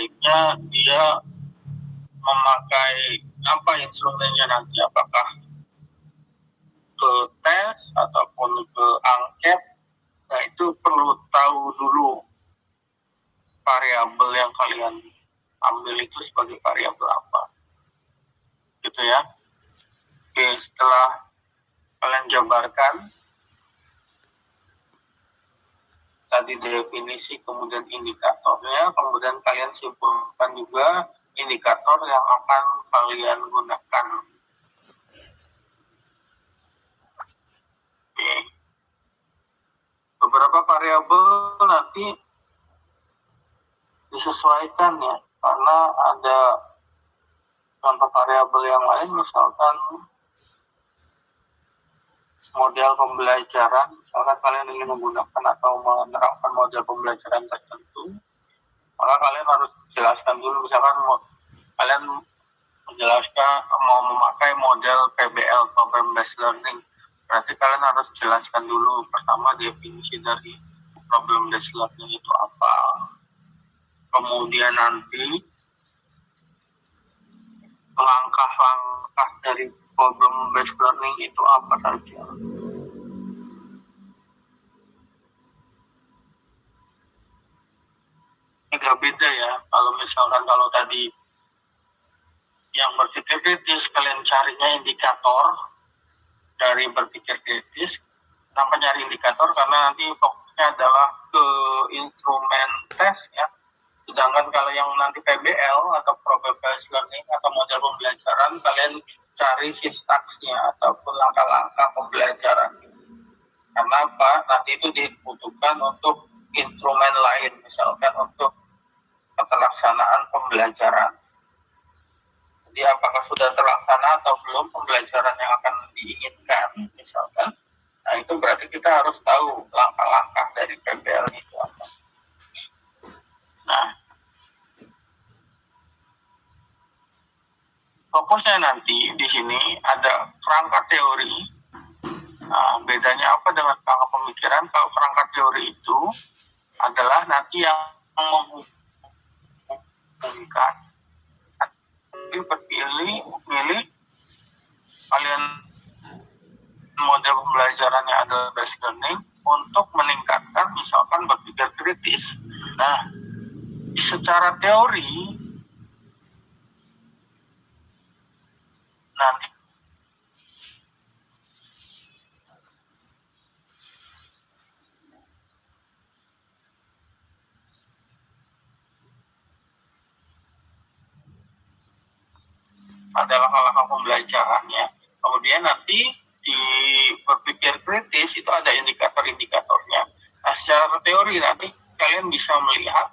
baiknya dia memakai apa instrumennya nanti, apakah ke tes ataupun ke angket. Nah, itu perlu tahu dulu variabel yang kalian ambil itu sebagai variabel apa, gitu ya. Oke, setelah kalian jabarkan tadi definisi, kemudian indikatornya, kemudian kalian simpulkan juga indikator yang akan kalian gunakan. Oke. Beberapa variabel nanti disesuaikan ya, karena ada contoh variabel yang lain, misalkan model pembelajaran. Misalkan kalian ingin menggunakan atau menerapkan model pembelajaran tertentu, maka kalian harus jelaskan dulu. Misalkan kalian menjelaskan mau memakai model PBL, Problem Based Learning, berarti kalian harus jelaskan dulu pertama definisi dari Problem Based Learning itu apa, kemudian nanti langkah-langkah dari Problem Based Learning itu apa saja. Agak beda ya, kalau misalkan kalau tadi yang berpikir kritis, kalian carinya indikator dari berpikir kritis. Kenapa nyari indikator? Karena nanti fokusnya adalah ke instrumen tes ya. Sedangkan kalau yang nanti PBL atau Problem Based Learning atau model pembelajaran, kalian cari sintaksnya ataupun langkah-langkah pembelajaran. Karena apa? Nanti itu dibutuhkan untuk instrumen lain, misalkan untuk pelaksanaan pembelajaran. Jadi apakah sudah terlaksana atau belum pembelajaran yang akan diinginkan, misalkan. Nah, itu berarti kita harus tahu langkah-langkah dari PBL itu apa. Nah, fokusnya nanti di sini ada kerangka teori. Nah, bedanya apa dengan kerangka pemikiran? Kalau kerangka teori itu adalah nanti yang menghubungkan, pilih kalian model pembelajarannya adalah based learning untuk meningkatkan misalkan berpikir kritis. Nah, secara teori nanti ada langkah-langkah pembelajarannya. Kemudian nanti di berpikir kritis itu ada indikator-indikatornya. Nah, secara teori nanti kalian bisa melihat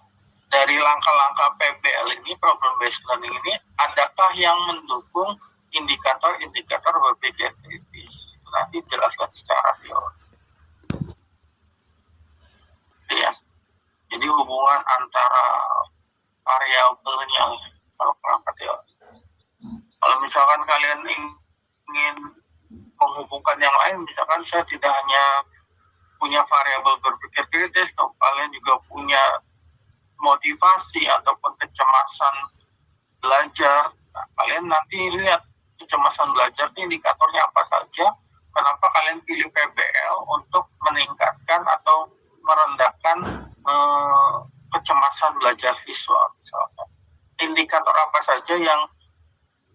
dari langkah-langkah PBL ini, Problem Based Learning ini, adakah yang mendukung indikator-indikator berpikir kritis. Itu nanti jelaskan secara teori. Ya. Jadi hubungan antara variabelnya kalau kerangka teori. Kalau misalkan kalian ingin menghubungkan yang lain, misalkan saya tidak hanya punya variabel berpikir kritis, atau kalian juga punya motivasi ataupun kecemasan belajar. Nah, kalian nanti lihat kecemasan belajar ini indikatornya apa saja. Kenapa kalian pilih PBL untuk meningkatkan atau merendahkan kecemasan belajar visual misalkan. Indikator apa saja yang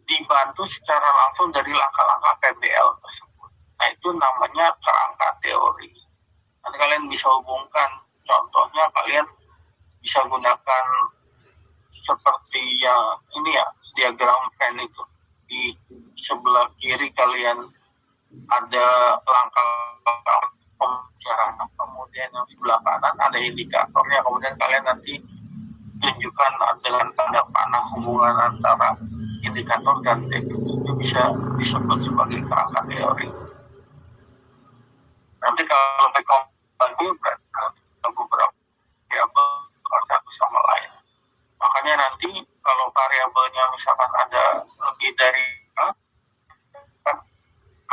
dibantu secara langsung dari langkah-langkah PBL tersebut. Nah, itu namanya kerangka teori. Nanti kalian bisa hubungkan, contohnya kalian bisa gunakan seperti yang ini ya, diagram Venn itu. Di sebelah kiri kalian ada langkah-langkah pembelajaran, kemudian yang sebelah kanan ada indikatornya, kemudian kalian nanti tunjukkan dengan tanda panah hubungan antara indikator dan teknik, itu bisa disebut sebagai kerangka teori. Nanti kalau berarti beberapa variabel satu sama lain. Makanya nanti kalau variabelnya misalkan ada lebih dari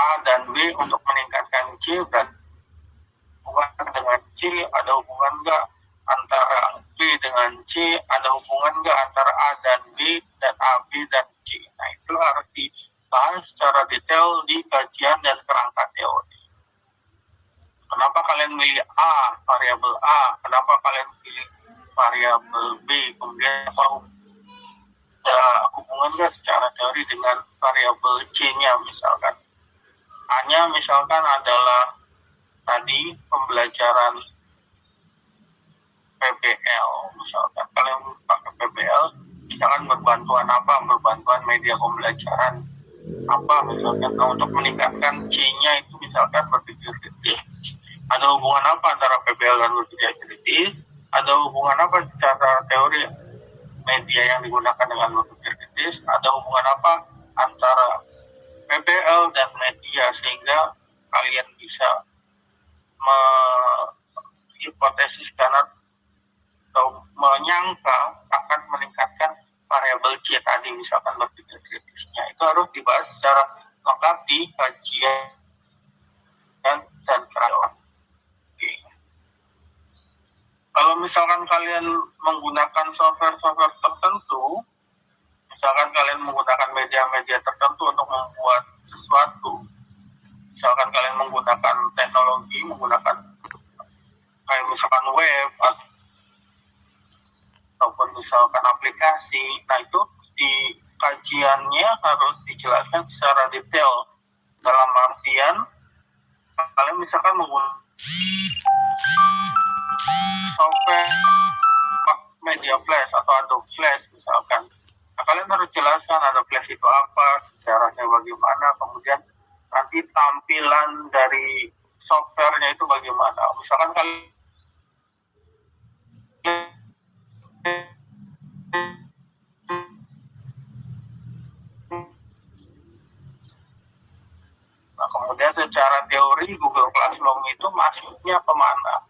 A dan B untuk meningkatkan C, dan hubungan dengan C ada hubungan enggak antara B dengan C, ada hubungan nggak antara A dan B dan AB dan C. Nah, itu harus dibahas secara detail di kajian dan kerangka teori. Kenapa kalian milih A, variabel A? Kenapa kalian pilih variabel B? Kemudian apa hubungan nggak secara teori dengan variabel C-nya misalkan? A-nya misalkan adalah tadi pembelajaran PBL, misalkan kalian pakai PBL, misalkan berbantuan apa? Berbantuan media pembelajaran apa misalkan. Nah, untuk meningkatkan C-nya itu misalkan berpikir kritis. Ada hubungan apa antara PBL dan berpikir kritis? Ada hubungan apa secara teori media yang digunakan dengan berpikir kritis? Ada hubungan apa antara PBL dan media sehingga kalian bisa menghipotesiskan atau menyangka akan meningkatkan variabel C tadi, misalkan berpikir kritisnya. Itu harus dibahas secara lengkap di kajian dan kerangka. Kalau misalkan kalian menggunakan software-software tertentu, misalkan kalian menggunakan media-media tertentu untuk membuat sesuatu, misalkan kalian menggunakan teknologi, menggunakan kayak misalkan web ataupun misalkan aplikasi, nah itu di kajiannya harus dijelaskan secara detail. Dalam artian kalian misalkan menggunakan software media flash atau Adobe Flash misalkan, nah, kalian harus jelaskan Adobe Flash itu apa, sejarahnya bagaimana, kemudian nanti tampilan dari softwarenya itu bagaimana. Misalkan kalian nah, kemudian secara teori Google Classroom itu masuknya kemana?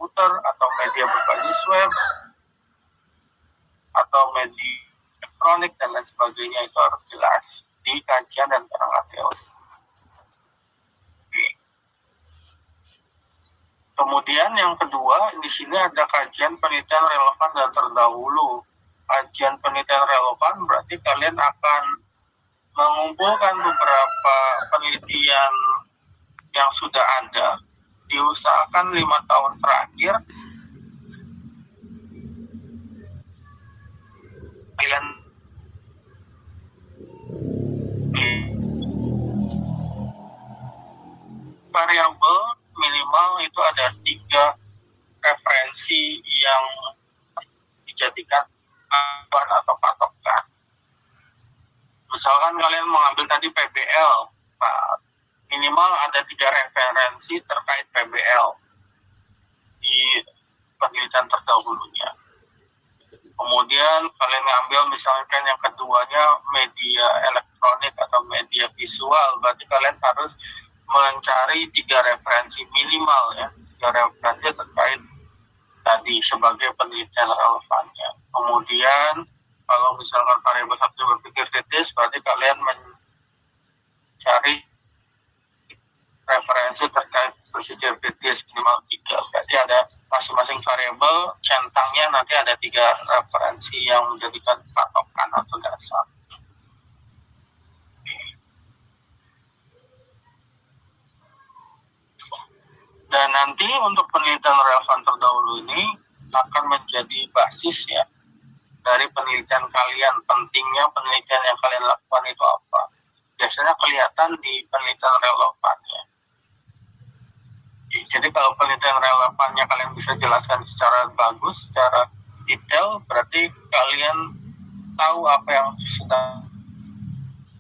Komputer atau media berbasis web atau media elektronik dan lain sebagainya, itu harus jelas di kajian dan kerangka teori. Oke. Kemudian yang kedua, di sini ada kajian penelitian relevan dan terdahulu. Kajian penelitian relevan berarti kalian akan mengumpulkan beberapa penelitian yang sudah ada, diusahakan 5 tahun terakhir. Kalian variabel minimal itu ada 3 referensi yang dijadikan acuan atau patokan. Misalkan kalian mengambil tadi PBL, nah, minimal ada 3 referensi terkait PBL di penelitian terdahulunya. Kemudian kalian ngambil misalkan yang keduanya media elektronik atau media visual, berarti kalian harus mencari 3 referensi minimal ya, 3 referensi terkait tadi sebagai penelitian relevannya. Kemudian kalau misalkan variabel satu berpikir kritis, berarti kalian mencari referensi terkait berpikir kritis minimal 3. Berarti ada masing-masing variabel centangnya nanti ada 3 referensi yang menjadikan patokan atau dasar. Dan nanti untuk penelitian relevan terdahulu ini akan menjadi basis ya dari penelitian kalian. Pentingnya penelitian yang kalian lakukan itu apa? Biasanya kelihatan di penelitian relevannya. Jadi kalau penelitian relevannya kalian bisa jelaskan secara bagus, secara detail, berarti kalian tahu apa yang sedang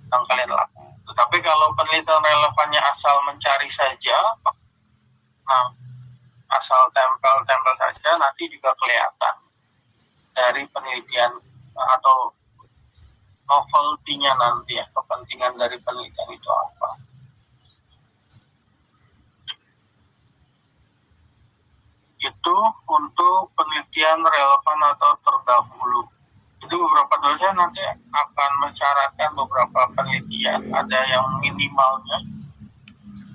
kalian lakukan. Tetapi kalau penelitian relevannya asal mencari saja, nah asal tempel saja, nanti juga kelihatan dari penelitian atau novelty-nya nanti ya, kepentingan dari penelitian itu apa. Itu untuk penelitian relevan atau terdahulu. Jadi beberapa dosen nanti akan mensyaratkan beberapa penelitian, ada yang minimalnya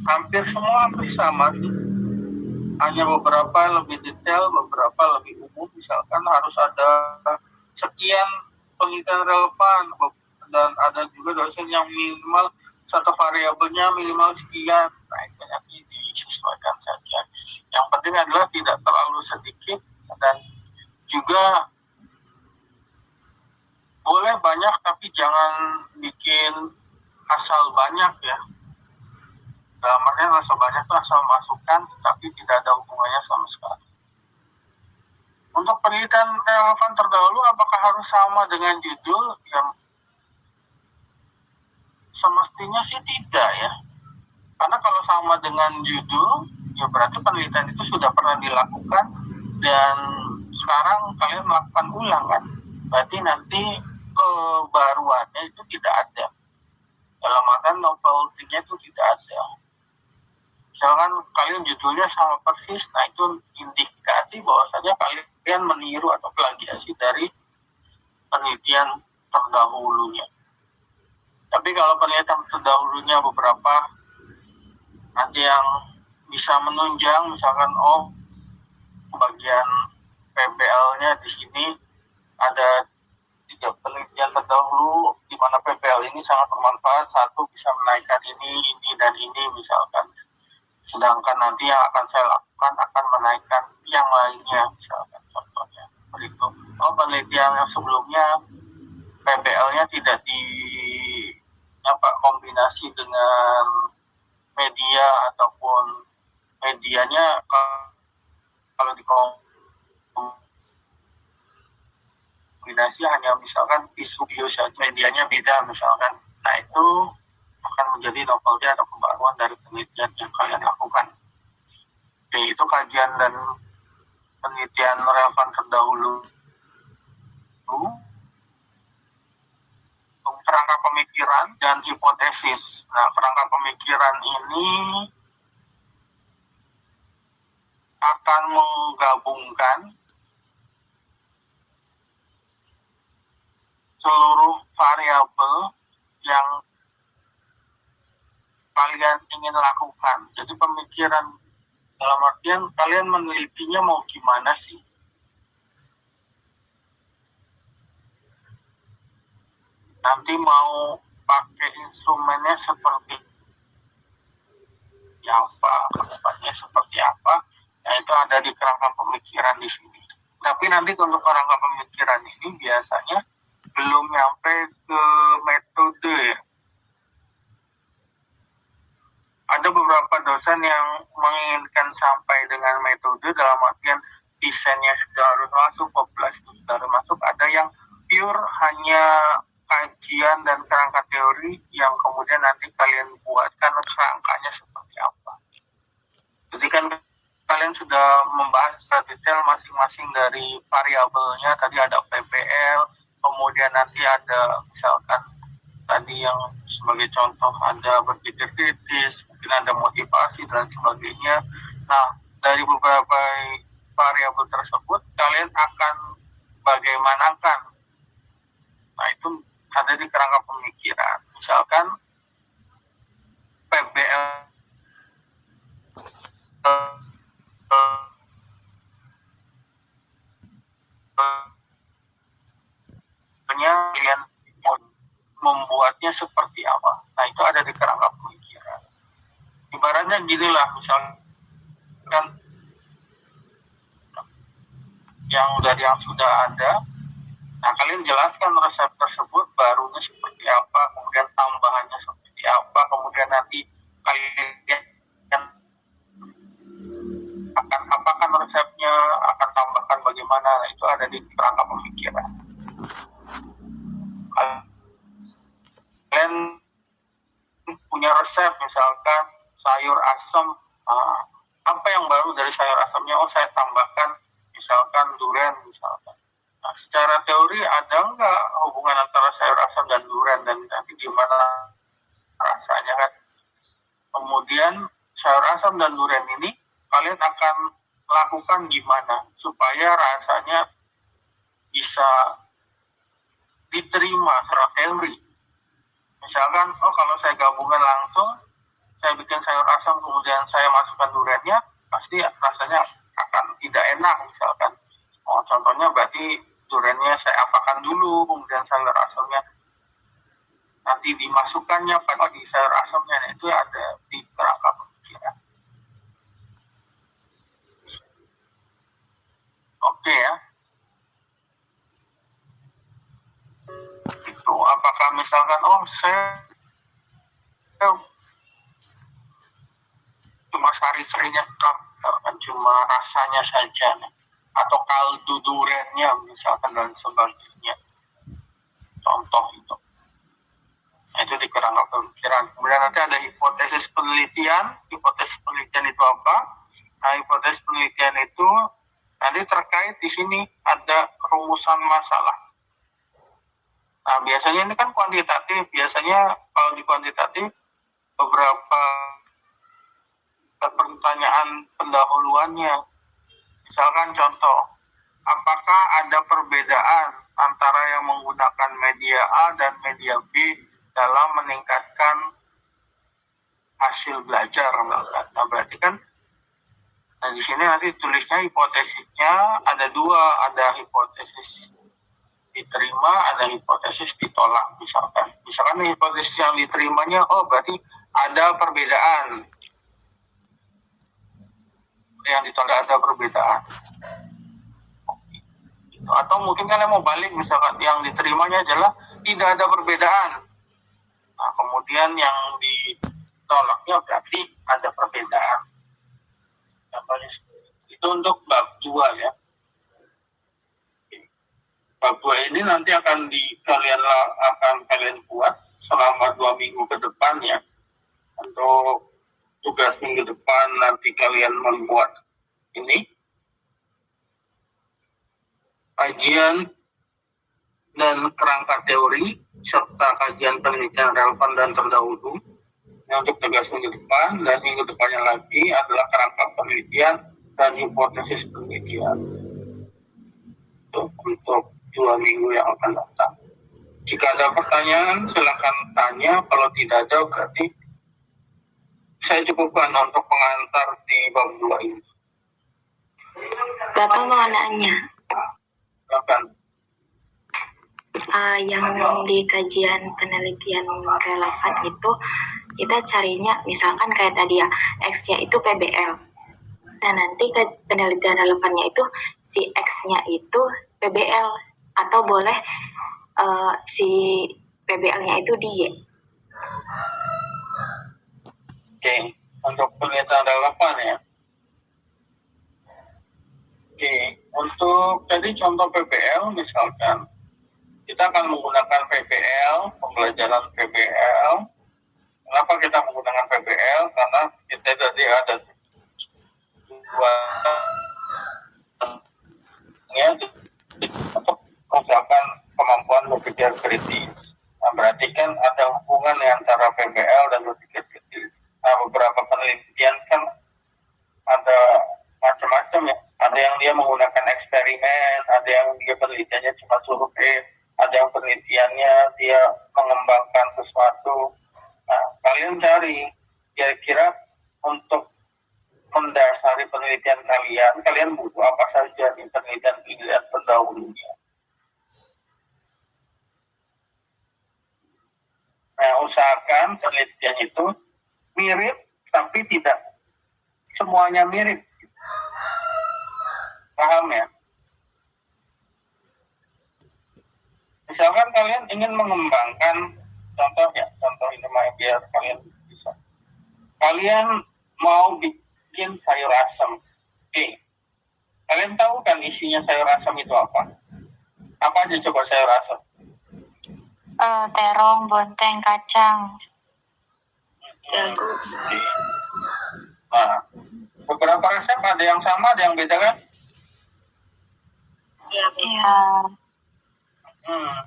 hampir semua hampir sama sih. hanya beberapa lebih detail, beberapa lebih umum. Misalkan harus ada sekian penelitian relevan, dan ada juga dosen yang minimal satu variabelnya minimal sekian. Nah, itu nanti disesuaikan saja. Yang penting adalah tidak terlalu sedikit, dan juga boleh banyak tapi jangan bikin asal banyak ya. Dalam artian asal banyak itu asal masukkan tapi tidak ada hubungannya sama sekali. Untuk penelitian relevan terdahulu apakah harus sama dengan judul? Yang semestinya sih tidak ya. Karena kalau sama dengan judul, ya berarti penelitian itu sudah pernah dilakukan dan sekarang kalian melakukan ulang kan. Berarti nanti kebaruannya itu tidak ada. Dalam artian novelty-nya itu tidak ada. Misalkan kalian judulnya sama persis, nah itu indikasi bahwasanya kalian meniru atau plagiasi dari penelitian terdahulunya. Tapi kalau penelitian terdahulunya beberapa, ada yang bisa menunjang, misalkan bagian PBL-nya di sini ada 3 penelitian terdahulu di mana PBL ini sangat bermanfaat, satu bisa menaikkan ini dan ini misalkan. Sedangkan nanti yang akan saya lakukan akan menaikkan yang lainnya, misalkan contohnya begitu. Penelitian yang sebelumnya PBL-nya tidak kombinasi dengan media ataupun medianya kalau dikombinasi hanya misalkan video saja, medianya beda misalkan. Nah itu akan menjadi novelty atau kebaruan dari penelitian yang kalian lakukan. Oke, itu kajian dan penelitian relevan terdahulu. Kerangka pemikiran dan hipotesis. Nah, kerangka pemikiran ini akan menggabungkan seluruh variabel yang kalian ingin lakukan. Jadi pemikiran dalam artian kalian menelitinya mau gimana sih? Nanti mau pakai instrumennya seperti apa, kedepannya seperti apa? Nah itu ada di kerangka pemikiran di sini. Tapi nanti untuk kerangka pemikiran ini biasanya belum sampai ke metode ya. Ada beberapa dosen yang menginginkan sampai dengan metode dalam artian desainnya sudah harus masuk, populasi sudah harus masuk. Ada yang pure hanya kajian dan kerangka teori yang kemudian nanti kalian buatkan kerangkanya seperti apa. Jadi kan kalian sudah membahas detail masing-masing dari variabelnya. Tadi ada PBL, kemudian nanti ada misalkan tadi yang sebagai contoh ada berpikir kritis, mungkin ada motivasi dan sebagainya. Nah, dari beberapa variabel tersebut kalian akan bagaimanakan. Nah, itu ada di kerangka pemikiran. Misalkan PBL kalian membuatnya seperti apa. Nah, itu ada di kerangka pemikiran. Ibaratnya ginilah, misalkan yang dari yang sudah ada, nah kalian jelaskan resep tersebut barunya seperti apa, kemudian tambahannya seperti apa, kemudian nanti kalian akan apakan resepnya, akan tambahkan bagaimana. Nah, itu ada di kerangka pemikiran. Kalian punya resep misalkan sayur asam, apa yang baru dari sayur asamnya? Saya tambahkan misalkan durian misalkan. Nah, secara teori ada nggak hubungan antara sayur asam dan durian, dan nanti gimana rasanya kan? Kemudian sayur asam dan durian ini kalian akan lakukan gimana supaya rasanya bisa diterima secara teori. Misalkan, kalau saya gabungkan langsung, saya bikin sayur asam kemudian saya masukkan duriannya, pasti rasanya akan tidak enak misalkan. Contohnya berarti duriannya saya apakan dulu, kemudian sayur asamnya nanti dimasukkannya pada di sayur asamnya, itu ada di kerangka pemikiran. Oke ya. Itu apakah misalkan saya cuma sari-sarinya kan cuma rasanya saja nih, atau kaldu duriannya misalkan dan sebagainya, contoh itu. Nah, itu di kerangka pemikiran. Kemudian nanti ada hipotesis penelitian. Hipotesis penelitian itu apa? Nah, hipotesis penelitian itu nanti terkait di sini ada rumusan masalah. Nah, biasanya ini kan kuantitatif. Biasanya kalau di kuantitatif beberapa pertanyaan pendahuluannya. Misalkan contoh, apakah ada perbedaan antara yang menggunakan media A dan media B dalam meningkatkan hasil belajar? Nah, berarti kan di sini nanti tulisnya hipotesisnya ada dua, ada hipotesis diterima, ada hipotesis ditolak misalkan. Misalkan hipotesis yang diterimanya, berarti ada perbedaan. Yang ditolak ada perbedaan. Atau mungkin kalian mau balik, misalkan yang diterimanya adalah tidak ada perbedaan. Nah, kemudian yang ditolaknya berarti ada perbedaan. Contohnya itu untuk bab 2 ya. Bab 2 ini nanti akan kalian buat selama 2 minggu ke depan ya. Untuk tugas minggu depan nanti kalian membuat ini kajian dan kerangka teori serta kajian penelitian relevan dan terdahulu. Untuk tugas minggu depan dan minggu depannya lagi adalah kerangka penelitian dan hipotesis penelitian. Untuk 2 minggu yang akan datang. Jika ada pertanyaan silakan tanya, kalau tidak ada berarti saya cukupkan untuk pengantar di bab 2 ini. Bapak mau nanya. Silakan. Yang di kajian penelitian relevan itu kita carinya misalkan kayak tadi ya, X-nya itu PBL. Dan nanti ke penelitian relevannya itu si X-nya itu PBL, atau boleh si PBL-nya itu di Y. Oke, untuk penelitian relevan ya. Oke, untuk tadi contoh PBL misalkan kita akan menggunakan PBL, pembelajaran PBL. Kenapa kita menggunakan PBL? Karena kita tadi ada dua untuk mengusahakan kemampuan berpikir kritis. Nah, berarti kan ada hubungan antara PBL dan berpikir kritis. Nah, beberapa penelitian kan ada macam-macam ya. Ada yang dia menggunakan eksperimen, ada yang dia penelitiannya cuma survei, ada yang penelitiannya dia mengembangkan sesuatu. Nah, kalian cari kira-kira untuk mendasari penelitian kalian butuh apa saja di penelitian terdahulunya. Nah, usahakan penelitian itu mirip, tapi tidak semuanya mirip. Paham ya? Misalkan kalian ingin mengembangkan, contoh ini biar kalian bisa. Kalian mau bikin sayur asam. Oke. Kalian tahu kan isinya sayur asam itu apa? Apa aja coba sayur asam? Terong, bonteng, kacang, jagung. Nah, beberapa resep ada yang sama, ada yang beda kan? Iya.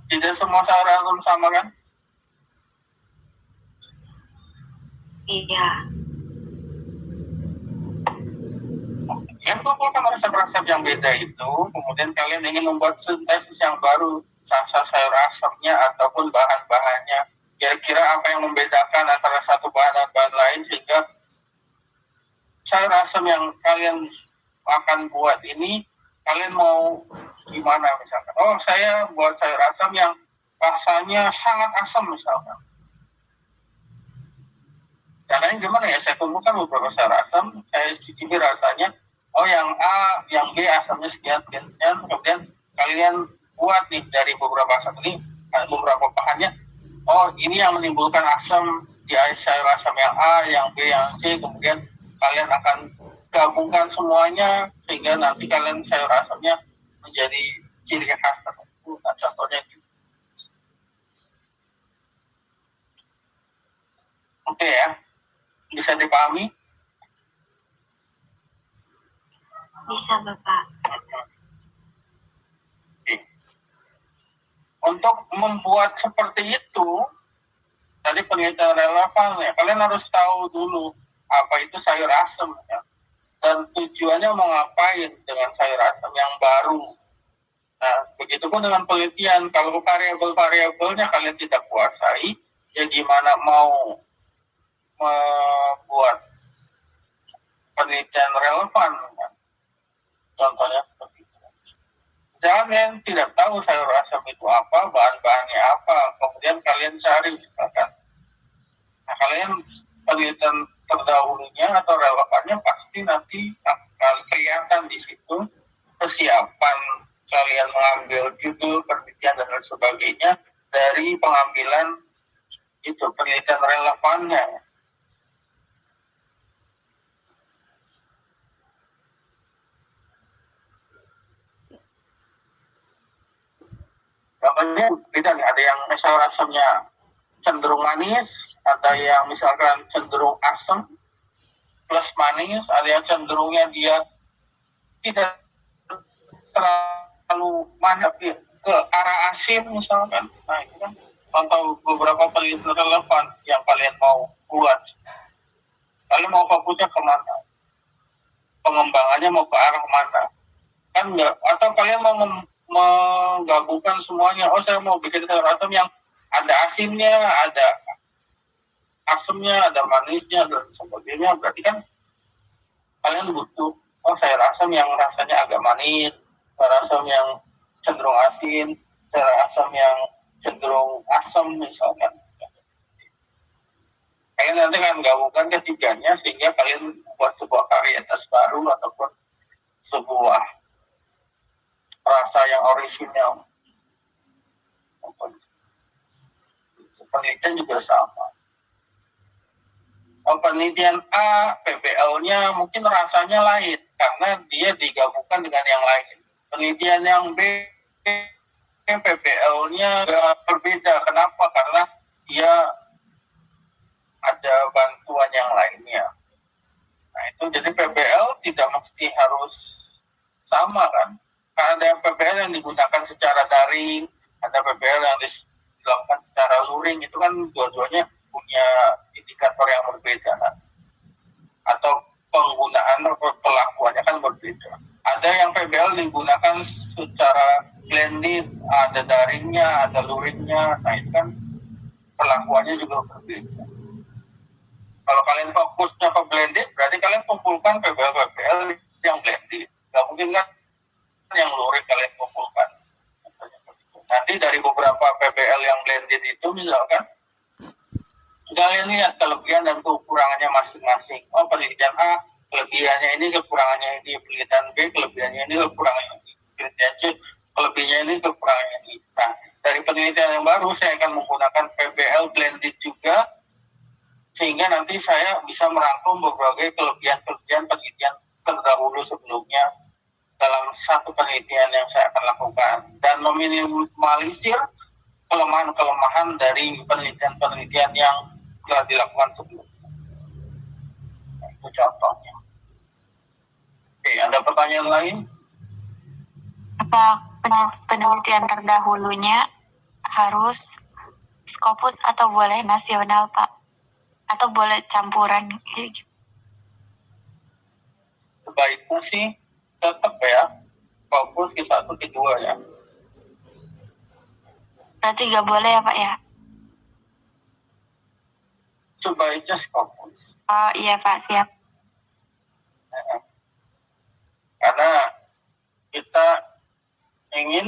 Tidak semua sayur asam sama kan? Iya. Yang kumpulkan resep-resep yang beda itu, kemudian kalian ingin membuat sintesis yang baru, sayur asamnya ataupun bahan-bahannya. Kira-kira apa yang membedakan antara satu bahan dan bahan lain sehingga sayur asam yang kalian akan buat ini, kalian mau gimana misalkan? Oh, saya buat sayur asam yang rasanya sangat asam misalkan. Caranya gimana ya? Saya kumpulkan beberapa sayur asam, saya cicipi rasanya. Oh, yang A, yang B asamnya sekian, kemudian kalian buat nih dari beberapa asam ini, beberapa bahannya. Oh, ini yang menimbulkan asam di sayur asam yang A, yang B, yang C, kemudian kalian akan gabungkan semuanya sehingga nanti kalian sayur asamnya menjadi ciri khas tertentu. Nah, contohnya gitu. Oke ya, bisa dipahami? Bisa, Bapak. Untuk membuat seperti itu, tadi penelitian relevan ya, kalian harus tahu dulu apa itu sayur asam ya, dan tujuannya mau ngapain dengan sayur asam yang baru. Nah, begitupun dengan penelitian, kalau variabel-variabelnya kalian tidak kuasai, ya gimana mau membuat penelitian relevan ya. Contohnya seperti itu. Jangan kalian tidak tahu sayur asam itu apa, bahan-bahannya apa, kemudian kalian cari misalkan. Nah, kalian penelitian terdahulunya atau relevannya pasti nanti akan kelihatan di situ kesiapan kalian mengambil judul penelitian dan lain sebagainya dari pengambilan itu penelitian relevannya. Contohnya beda nih, ada yang sayur asamnya cenderung manis, ada yang misalkan cenderung asam plus manis, ada yang cenderungnya dia tidak terlalu mana ke arah asin misalkan. Nah, itu kan contoh beberapa penelitian relevan yang kalian mau buat. Kalian mau fokusnya kemana? Pengembangannya mau ke arah mana? Kan enggak, atau kalian mau menggabungkan semuanya. Oh, saya mau bikin sayur asam yang ada asinnya, ada asamnya, ada manisnya dan sebagainya. Berarti kan kalian butuh sayur asam yang rasanya agak manis, sayur asam yang cenderung asin, sayur asam yang cenderung asam misalkan. Kalian nanti akan gabungkan ketiganya sehingga kalian buat sebuah varietas baru ataupun sebuah rasa yang orisinal. Penelitian juga sama. Penelitian A, PBL-nya mungkin rasanya lain karena dia digabungkan dengan yang lain. Penelitian yang B, PBL-nya berbeda. Kenapa? Karena dia ada bantuan yang lainnya. Nah, itu jadi PBL tidak mesti harus sama kan. Karena ada yang PBL yang digunakan secara daring, ada PBL yang dilakukan secara luring, itu kan dua-duanya punya indikator yang berbeda kan. Atau penggunaan perlakuannya kan berbeda. Ada yang PBL digunakan secara blended, ada daringnya, ada luringnya, nah itu kan perlakuannya juga berbeda. Kalau kalian fokusnya ke blended, berarti kalian kumpulkan PBL yang blended. Gak mungkin kan yang luring kalian kumpulkan. Nanti dari beberapa PBL yang blended itu misalkan, kalian lihat kelebihan dan kekurangannya masing-masing. Oh, penelitian A, kelebihannya ini, kekurangannya ini. Penelitian B, kelebihannya ini, kekurangannya ini. Penelitian C, kelebihannya ini, kekurangannya ini. Nah, dari penelitian yang baru, saya akan menggunakan PBL blended juga, sehingga nanti saya bisa merangkum berbagai kelebihan-kelebihan penelitian terdahulu sebelumnya dalam satu penelitian yang saya akan lakukan dan meminimalisir kelemahan-kelemahan dari penelitian-penelitian yang telah dilakukan sebelumnya. Itu contohnya. Oke, ada pertanyaan lain? Apa penelitian terdahulunya harus Scopus atau boleh nasional, Pak? Atau boleh campuran gitu? Sebaiknya sih tetap ya Scopus Q1 Q2 ya. Berarti nggak boleh ya, Pak ya? Sebaiknya Scopus. Oh iya, Pak, siap. Karena kita ingin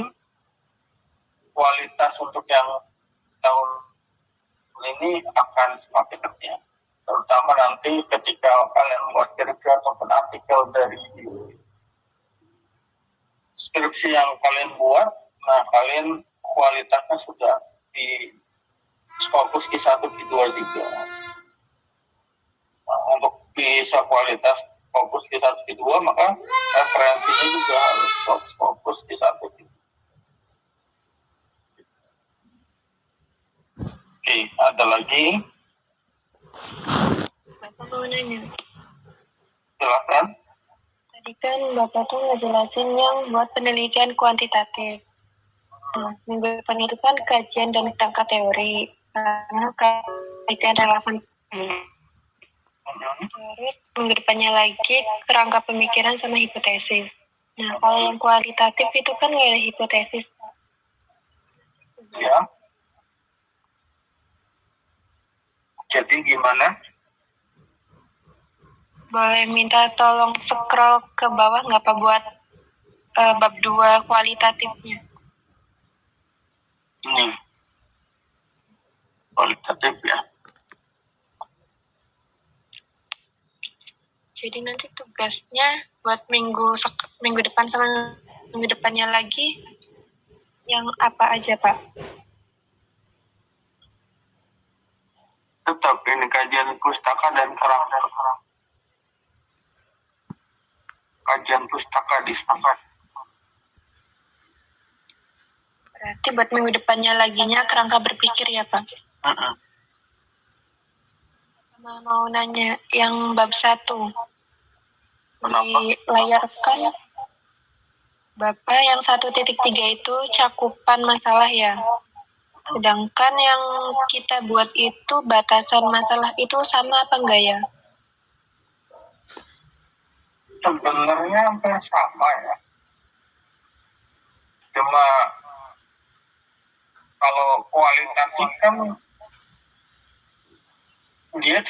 kualitas untuk yang tahun ini akan semakin tertinggi, terutama nanti ketika kalian buat skripsi ataupun artikel dari skripsi yang kalian buat. Nah, kalian kualitasnya sudah di fokus Q1, Q2 juga. Nah, untuk bisa kualitas fokus Q1, Q2, maka referensinya juga harus fokus Q1, Q2. Oke, ada lagi? Bapak mau nanya. Silakan. Tadi kan Bapak tuh ngejelasin yang buat penelitian kuantitatif. Nah, minggu depan itu kan kajian dan kerangka teori. Karena kajian relevan. Terus minggu depannya lagi kerangka pemikiran sama hipotesis. Nah, kalau yang kualitatif itu kan nggak ada hipotesis. Ya. Jadi gimana? Boleh minta tolong scroll ke bawah nggak Pak buat bab 2 kualitatifnya. Ini kualitatif ya. Jadi nanti tugasnya buat minggu depan sama minggu depannya lagi yang apa aja Pak? Tetap ini kajian pustaka dan kerangka. Kajian pustaka di sana. Berarti buat minggu depannya laginya kerangka berpikir ya Pak? Mau nanya yang bab 1. Kenapa? Di layar kan Bapak yang 1.3 itu cakupan masalah ya. Sedangkan yang kita buat itu batasan masalah itu sama apa enggak ya? Sebenarnya hampir sama ya. Cuma kalau kualitatif kan